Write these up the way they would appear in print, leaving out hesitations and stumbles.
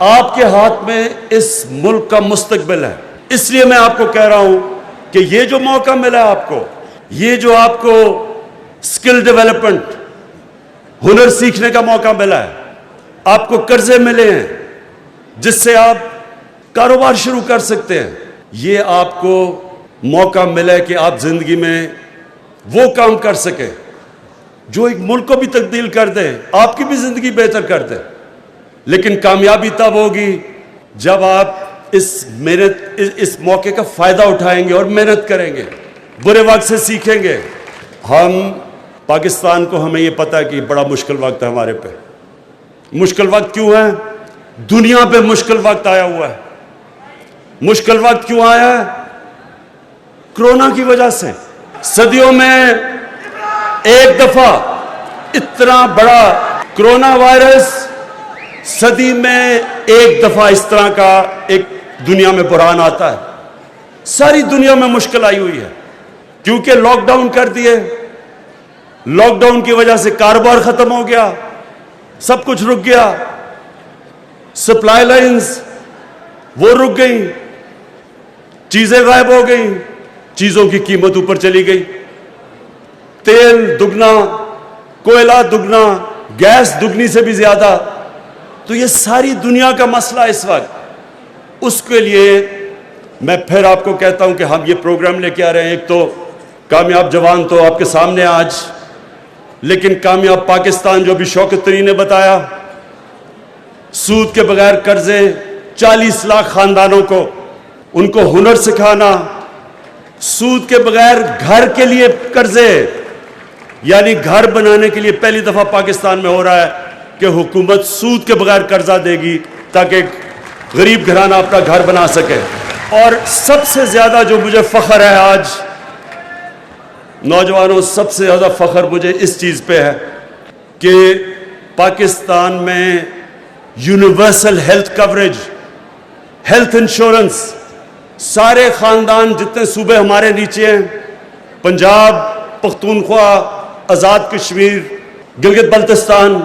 آپ کے ہاتھ میں اس ملک کا مستقبل ہے. اس لیے میں آپ کو کہہ رہا ہوں کہ یہ جو موقع ملا آپ کو، یہ جو آپ کو سکل ڈیولپمنٹ، ہنر سیکھنے کا موقع ملا ہے، آپ کو قرضے ملے ہیں جس سے آپ کاروبار شروع کر سکتے ہیں، یہ آپ کو موقع ملا ہے کہ آپ زندگی میں وہ کام کر سکیں جو ایک ملک کو بھی تبدیل کر دے، آپ کی بھی زندگی بہتر کر دے. لیکن کامیابی تب ہوگی جب آپ اس موقع کا فائدہ اٹھائیں گے اور محنت کریں گے، برے وقت سے سیکھیں گے. ہم پاکستان کو، ہمیں یہ پتہ ہے کہ بڑا مشکل وقت ہے ہمارے پہ. مشکل وقت کیوں ہے؟ دنیا پہ مشکل وقت آیا ہوا ہے. مشکل وقت کیوں آیا ہے؟ کرونا کی وجہ سے. صدیوں میں ایک دفعہ اتنا بڑا کرونا وائرس، صدی میں ایک دفعہ اس طرح کا ایک دنیا میں بحران آتا ہے. ساری دنیا میں مشکل آئی ہوئی ہے کیونکہ لاک ڈاؤن کر دیے. لاک ڈاؤن کی وجہ سے کاروبار ختم ہو گیا، سب کچھ رک گیا، سپلائی لائنز وہ رک گئیں، چیزیں غائب ہو گئیں، چیزوں کی قیمت اوپر چلی گئی، تیل دگنا، کوئلہ دگنا، گیس دگنی سے بھی زیادہ. تو یہ ساری دنیا کا مسئلہ اس وقت. اس کے لیے میں پھر آپ کو کہتا ہوں کہ ہم یہ پروگرام لے کے آ رہے ہیں. ایک تو کامیاب جوان تو آپ کے سامنے آج، لیکن کامیاب پاکستان جو بھی شوکت ترین نے بتایا، سود کے بغیر قرضے 40 لاکھ خاندانوں کو، ان کو ہنر سکھانا، سود کے بغیر گھر کے لیے قرضے، یعنی گھر بنانے کے لیے پہلی دفعہ پاکستان میں ہو رہا ہے کہ حکومت سود کے بغیر قرضہ دے گی تاکہ غریب گھرانہ اپنا گھر بنا سکے. اور سب سے زیادہ جو مجھے فخر ہے آج نوجوانوں، سب سے زیادہ فخر مجھے اس چیز پہ ہے کہ پاکستان میں universal health coverage, health insurance, سارے خاندان جتنے صوبے ہمارے نیچے ہیں، پنجاب، پختونخوا، آزاد کشمیر، گلگت بلتستان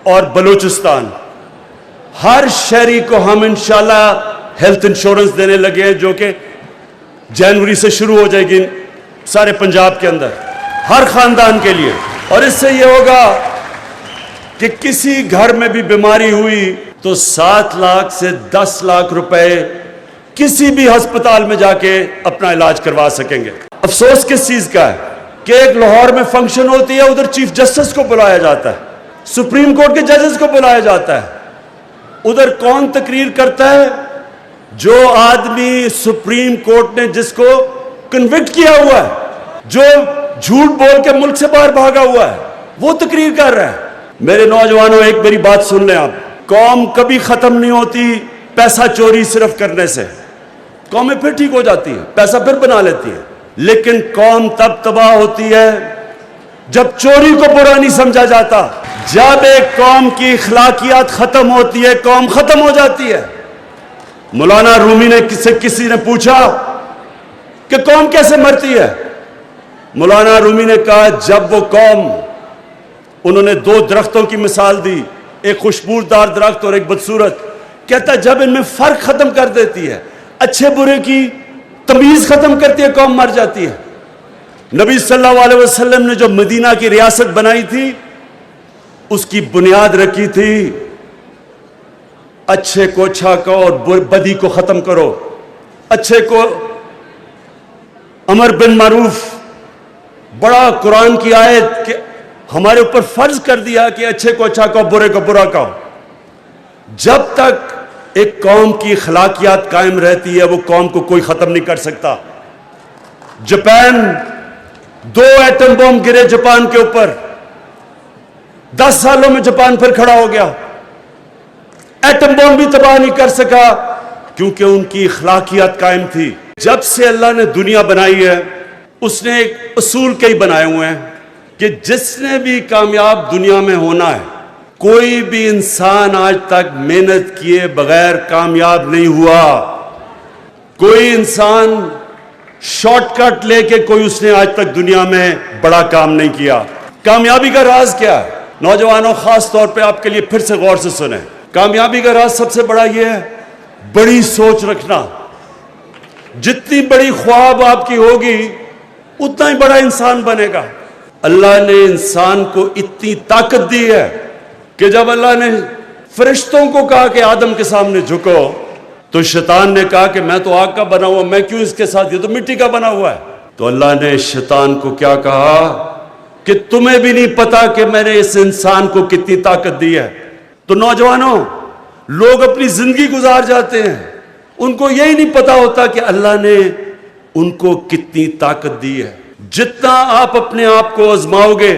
اور بلوچستان، ہر شہری کو ہم انشاءاللہ ہیلتھ انشورنس دینے لگے ہیں، جو کہ جنوری سے شروع ہو جائے گی سارے پنجاب کے اندر، ہر خاندان کے لیے. اور اس سے یہ ہوگا کہ کسی گھر میں بھی بیماری ہوئی تو 7 لاکھ سے 10 لاکھ روپے کسی بھی ہسپتال میں جا کے اپنا علاج کروا سکیں گے. افسوس کس چیز کا ہے کہ ایک لاہور میں فنکشن ہوتی ہے، ادھر چیف جسٹس کو بلایا جاتا ہے، سپریم کورٹ کے ججز کو بلایا جاتا ہے. ادھر کون تقریر کرتا ہے؟ جو آدمی سپریم کورٹ نے جس کو کنوکٹ کیا ہوا ہے، جو جھوٹ بول کے ملک سے باہر بھاگا ہوا ہے، وہ تقریر کر رہا ہے. میرے نوجوانوں، ایک میری بات سن لیں آپ. قوم کبھی ختم نہیں ہوتی پیسہ چوری صرف کرنے سے. قومیں پھر ٹھیک ہو جاتی ہیں، پیسہ پھر بنا لیتی ہیں، لیکن قوم تب تباہ ہوتی ہے جب چوری کو برا نہیں سمجھا جاتا. جب ایک قوم کی اخلاقیات ختم ہوتی ہے، قوم ختم ہو جاتی ہے. مولانا رومی نے کسی نے پوچھا کہ قوم کیسے مرتی ہے؟ مولانا رومی نے کہا جب وہ قوم، انہوں نے 2 درختوں کی مثال دی، ایک خوشبودار درخت اور ایک بدصورت. کہتا جب ان میں فرق ختم کر دیتی ہے، اچھے برے کی تمیز ختم کرتی ہے، قوم مر جاتی ہے. نبی صلی اللہ علیہ وسلم نے جو مدینہ کی ریاست بنائی تھی، اس کی بنیاد رکھی تھی اچھے کو اچھا کہو اور بدی کو ختم کرو. اچھے کو امر بن معروف، بڑا قرآن کی آیت کہ ہمارے اوپر فرض کر دیا کہ اچھے کو اچھا کہو، برے کو برا کہو. جب تک ایک قوم کی اخلاقیات قائم رہتی ہے، وہ قوم کو کوئی ختم نہیں کر سکتا. جاپان، 2 ایٹم بم گرے جاپان کے اوپر، 10 سالوں میں جاپان پھر کھڑا ہو گیا. ایٹم بم بھی تباہ نہیں کر سکا کیونکہ ان کی اخلاقیات قائم تھی. جب سے اللہ نے دنیا بنائی ہے، اس نے ایک اصول کئی بنائے ہوئے ہیں کہ جس نے بھی کامیاب دنیا میں ہونا ہے، کوئی بھی انسان آج تک محنت کیے بغیر کامیاب نہیں ہوا. کوئی انسان شارٹ کٹ لے کے کوئی اس نے آج تک دنیا میں بڑا کام نہیں کیا. کامیابی کا راز کیا ہے؟ نوجوانوں، خاص طور پہ آپ کے لیے پھر سے غور سے سنیں. کامیابی کا راز سب سے بڑا یہ ہے بڑی سوچ رکھنا. جتنی بڑی خواب آپ کی ہوگی اتنا ہی بڑا انسان بنے گا. اللہ نے انسان کو اتنی طاقت دی ہے کہ جب اللہ نے فرشتوں کو کہا کہ آدم کے سامنے جھکو تو شیطان نے کہا کہ میں تو آگ کا بنا ہوا، میں کیوں اس کے ساتھ، یہ تو مٹی کا بنا ہوا ہے. تو اللہ نے شیطان کو کیا کہا کہ تمہیں بھی نہیں پتا کہ میں نے اس انسان کو کتنی طاقت دی ہے. تو نوجوانوں، لوگ اپنی زندگی گزار جاتے ہیں، ان کو یہی نہیں پتا ہوتا کہ اللہ نے ان کو کتنی طاقت دی ہے. جتنا آپ اپنے آپ کو آزماؤ گے،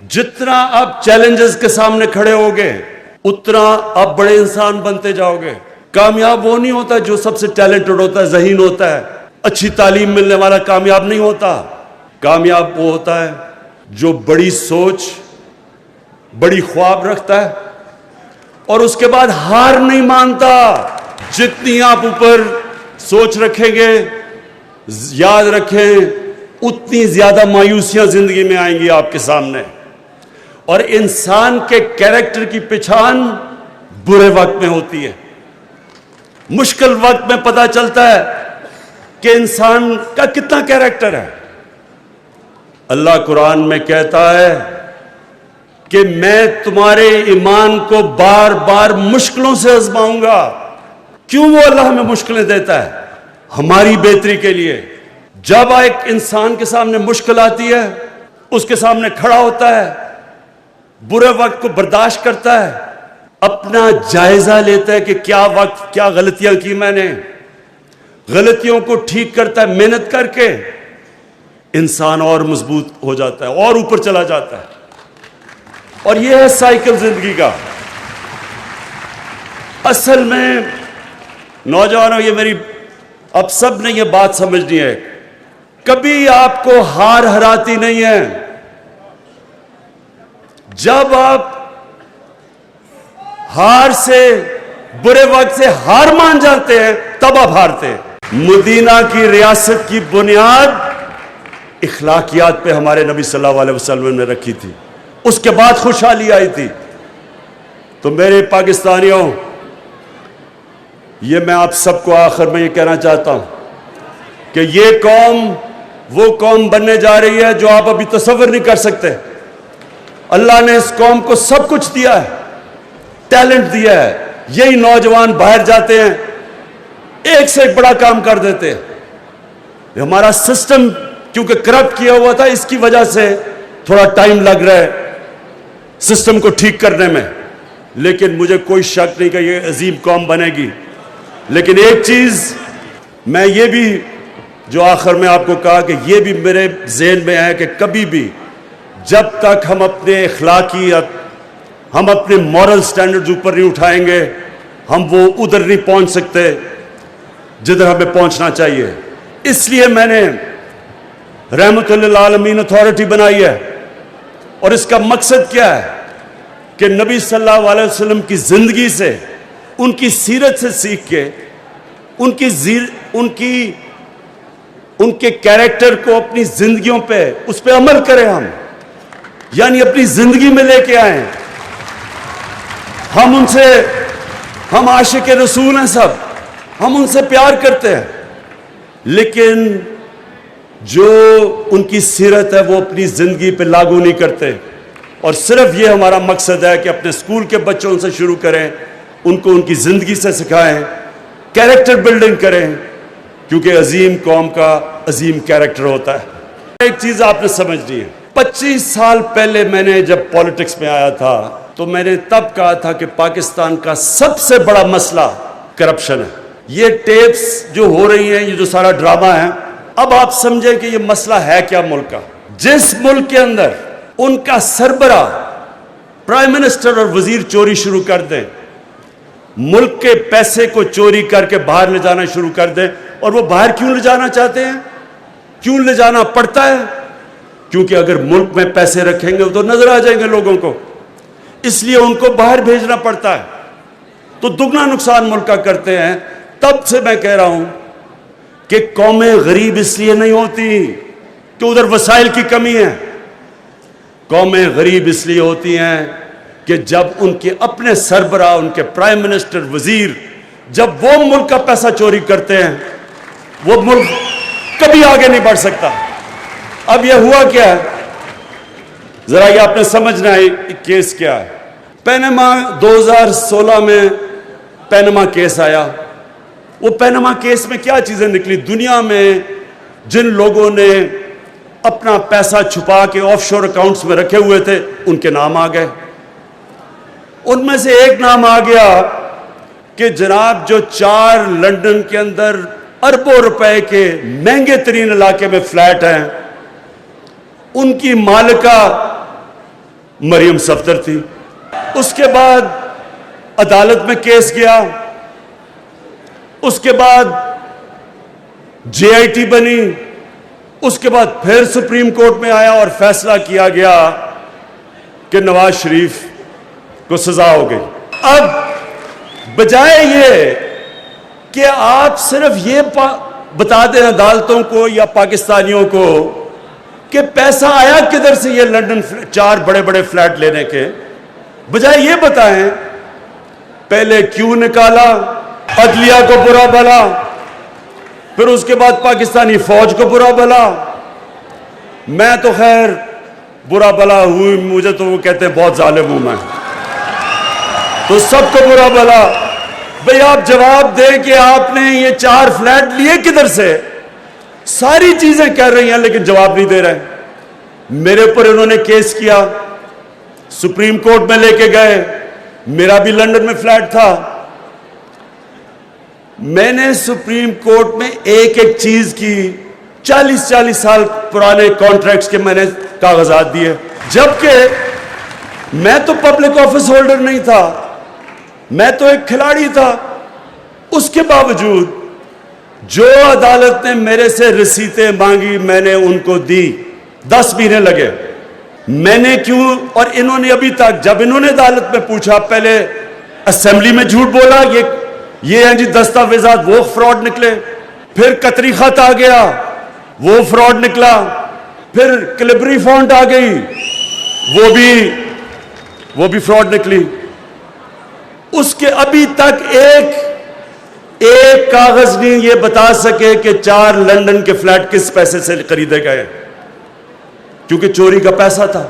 جتنا آپ چیلنجز کے سامنے کھڑے ہوگے، اتنا آپ بڑے انسان بنتے جاؤ گے. کامیاب وہ نہیں ہوتا جو سب سے ٹیلنٹڈ ہوتا ہے، ذہین ہوتا ہے، اچھی تعلیم ملنے والا کامیاب نہیں ہوتا. کامیاب وہ ہوتا ہے جو بڑی سوچ، بڑی خواب رکھتا ہے اور اس کے بعد ہار نہیں مانتا. جتنی آپ اوپر سوچ رکھیں گے، یاد رکھیں، اتنی زیادہ مایوسیاں زندگی میں آئیں گی آپ کے سامنے. اور انسان کے کیریکٹر کی پہچان برے وقت میں ہوتی ہے. مشکل وقت میں پتہ چلتا ہے کہ انسان کا کتنا کیریکٹر ہے. اللہ قرآن میں کہتا ہے کہ میں تمہارے ایمان کو بار بار مشکلوں سے آزماؤں گا. کیوں وہ اللہ ہمیں مشکلیں دیتا ہے؟ ہماری بہتری کے لیے. جب ایک انسان کے سامنے مشکل آتی ہے، اس کے سامنے کھڑا ہوتا ہے، برے وقت کو برداشت کرتا ہے، اپنا جائزہ لیتا ہے کہ کیا وقت، کیا غلطیاں کی میں نے، غلطیوں کو ٹھیک کرتا ہے، محنت کر کے انسان اور مضبوط ہو جاتا ہے اور اوپر چلا جاتا ہے. اور یہ ہے سائیکل زندگی کا. اصل میں نوجوانوں، یہ میری اب سب نے یہ بات سمجھنی ہے، کبھی آپ کو ہار ہراتی نہیں ہے. جب آپ ہار سے، برے وقت سے ہار مان جاتے ہیں تب آپ ہارتے ہیں. مدینہ کی ریاست کی بنیاد اخلاقیات پہ ہمارے نبی صلی اللہ علیہ وسلم نے رکھی تھی. اس کے بعد خوشحالی آئی تھی. تو میرے پاکستانیوں، یہ میں آپ سب کو آخر میں یہ کہنا چاہتا ہوں کہ یہ قوم وہ قوم بننے جا رہی ہے جو آپ ابھی تصور نہیں کر سکتے. اللہ نے اس قوم کو سب کچھ دیا ہے، ٹیلنٹ دیا ہے. یہی نوجوان باہر جاتے ہیں، ایک سے ایک بڑا کام کر دیتے ہیں. ہمارا سسٹم کیونکہ کرپٹ کیا ہوا تھا، اس کی وجہ سے تھوڑا ٹائم لگ رہا ہے سسٹم کو ٹھیک کرنے میں. لیکن مجھے کوئی شک نہیں کہ یہ عظیم قوم بنے گی. لیکن ایک چیز میں یہ بھی جو آخر میں آپ کو کہا کہ یہ بھی میرے ذہن میں ہے کہ کبھی بھی جب تک ہم اپنے اخلاقیات، ہم اپنے مورل سٹینڈرڈز اوپر نہیں اٹھائیں گے، ہم وہ ادھر نہیں پہنچ سکتے جدھر ہمیں پہنچنا چاہیے. اس لیے میں نے رحمت للعالمین اتھارٹی بنائی ہے. اور اس کا مقصد کیا ہے کہ نبی صلی اللہ علیہ وسلم کی زندگی سے، ان کی سیرت سے سیکھ کے، ان کے کیریکٹر کو اپنی زندگیوں پہ، اس پہ عمل کریں ہم. یعنی اپنی زندگی میں لے کے آئیں. ہم عاشق رسول ہیں سب، ہم ان سے پیار کرتے ہیں، لیکن جو ان کی سیرت ہے وہ اپنی زندگی پہ لاگو نہیں کرتے. اور صرف یہ ہمارا مقصد ہے کہ اپنے اسکول کے بچوں سے شروع کریں، ان کو ان کی زندگی سے سکھائیں، کیریکٹر بلڈنگ کریں، کیونکہ عظیم قوم کا عظیم کیریکٹر ہوتا ہے. ایک چیز آپ نے سمجھنی ہے، 25 سال پہلے میں نے جب پولیٹکس میں آیا تھا تو میں نے تب کہا تھا کہ پاکستان کا سب سے بڑا مسئلہ کرپشن ہے. یہ ٹیپس جو ہو رہی ہیں، یہ جو سارا ڈرامہ ہے، اب آپ سمجھیں کہ یہ مسئلہ ہے کیا ملک کا. جس ملک کے اندر ان کا سربراہ، پرائم منسٹر اور وزیر چوری شروع کر دیں، ملک کے پیسے کو چوری کر کے باہر لے جانا شروع کر دیں. اور وہ باہر کیوں لے جانا چاہتے ہیں، کیوں لے جانا پڑتا ہے؟ کیونکہ اگر ملک میں پیسے رکھیں گے تو نظر آ جائیں گے لوگوں کو، اس لیے ان کو باہر بھیجنا پڑتا ہے. تو دگنا نقصان ملک کا کرتے ہیں. تب سے میں کہہ رہا ہوں کہ قومیں غریب اس لیے نہیں ہوتی کہ ادھر وسائل کی کمی ہے. قومیں غریب اس لیے ہوتی ہیں کہ جب ان کے اپنے سربراہ، ان کے پرائم منسٹر، وزیر، جب وہ ملک کا پیسہ چوری کرتے ہیں، وہ ملک کبھی آگے نہیں بڑھ سکتا۔ اب یہ ہوا کیا ہے، ذرا یہ آپ نے سمجھنا ہے کیس کیا ہے۔ پینما 2016 میں پینما کیس آیا۔ وہ پینما کیس میں کیا چیزیں نکلی؟ دنیا میں جن لوگوں نے اپنا پیسہ چھپا کے آف شور اکاؤنٹس میں رکھے ہوئے تھے، ان کے نام آ گئے۔ ان میں سے ایک نام آ گیا کہ جناب جو 4 لندن کے اندر اربوں روپے کے مہنگے ترین علاقے میں فلیٹ ہیں، ان کی مالکہ مریم صفدر تھی۔ اس کے بعد عدالت میں کیس گیا، اس کے بعد جے آئی ٹی بنی، اس کے بعد پھر سپریم کورٹ میں آیا اور فیصلہ کیا گیا کہ نواز شریف کو سزا ہو گئی۔ اب بجائے یہ کہ آپ صرف یہ بتا دیں عدالتوں کو یا پاکستانیوں کو کہ پیسہ آیا کدھر سے یہ لندن 4 بڑے بڑے فلیٹ لینے کے، بجائے یہ بتائیں پہلے کیوں نکالا، عدلیہ کو برا بھلا، پھر اس کے بعد پاکستانی فوج کو برا بھلا۔ میں تو خیر برا بھلا ہوئی، مجھے تو وہ کہتے ہیں بہت ظالم ہوں میں، تو سب کو برا بھلا۔ بھئی آپ جواب دیں کہ آپ نے یہ 4 فلیٹ لیے کدھر سے؟ ساری چیزیں کہہ رہی ہیں لیکن جواب نہیں دے رہے۔ میرے پر انہوں نے کیس کیا، سپریم کورٹ میں لے کے گئے، میرا بھی لندن میں فلیٹ تھا۔ میں نے سپریم کورٹ میں ایک ایک چیز کی 40 سال پرانے کانٹریکٹس کے میں نے کاغذات دیے، جبکہ میں تو پبلک آفس ہولڈر نہیں تھا، میں تو ایک کھلاڑی تھا۔ اس کے باوجود جو عدالت نے میرے سے رسیدیں مانگی میں نے ان کو دی، 10 مہینے لگے۔ میں نے کیوں؟ اور انہوں نے ابھی تک، جب انہوں نے عدالت میں پوچھا، پہلے اسمبلی میں جھوٹ بولا، یہ ہیں جی دستاویزات، وہ فراڈ نکلے، پھر قطری خط آ گیا، وہ فراڈ نکلا، پھر کلبری فونٹ آ گئی، وہ بھی فراڈ نکلی۔ اس کے ابھی تک ایک کاغذ نہیں یہ بتا سکے کہ 4 لندن کے فلیٹ کس پیسے سے خریدے گئے، کیونکہ چوری کا پیسہ تھا۔